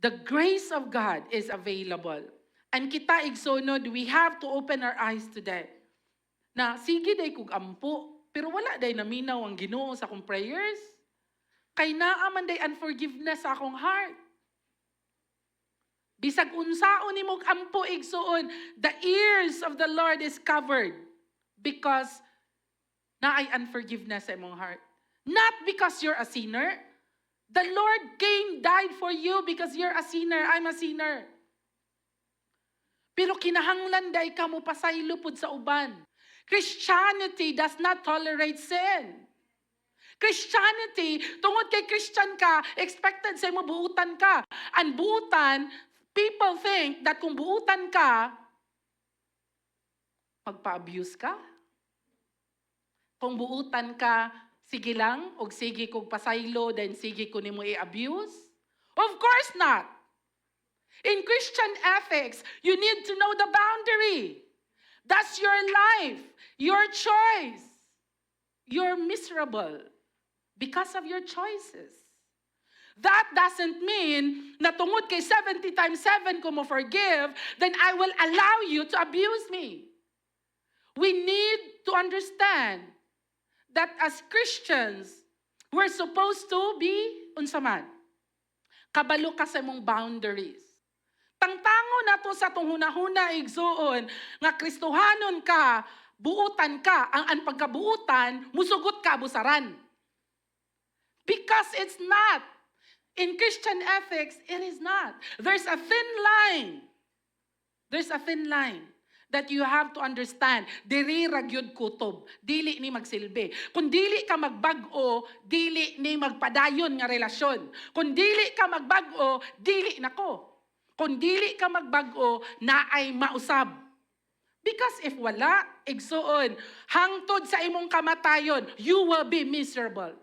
The grace of God is available. And kita igsunod, we have to open our eyes today. Na sige day kog ampo, pero wala day naminaw ang Ginoo sa akong prayers. Kay naaman day unforgiveness sa akong heart. Bisag unsaon nimog ampo igsuon, the ears of the Lord is covered because naay unforgiveness sa imong heart. Not because you're a sinner. The Lord came, died for you because you're a sinner. I'm a sinner. Pero kinahanglan day ka mo pasaylo pud sa uban. Christianity does not tolerate sin. Christianity, tungod kay Christian ka, expected sa mo buutan ka. And buutan, people think that kung buutan ka, magpa-abuse ka. Kung buutan ka, sige lang, o sige kong pasaylo, then sige ko nimo i-abuse? Of course not. In Christian ethics, you need to know the boundary. That's your life, your choice. You're miserable because of your choices. That doesn't mean na tungod kay 70 times 7 ko mo forgive, then I will allow you to abuse me. We need to understand that as Christians, we're supposed to be unsaman. Kabalo ka sa mong boundaries. Tangtango na to sa tong hunahuna igsuon nga Kristohanon ka, buutan ka, ang pagkabuutan, musugot ka busaran. Because it's not. In Christian ethics, it is not. There's a thin line. There's a thin line that you have to understand. Diri ragyod kutob. Dili ni magsilbi. Kung dili ka magbago, dili ni magpadayon nga relasyon. Kung dili ka magbago, dili nako. Kung dili ka magbago, naay mausab. Because if wala, igsuon, hangtod sa imong kamatayon, you will be miserable.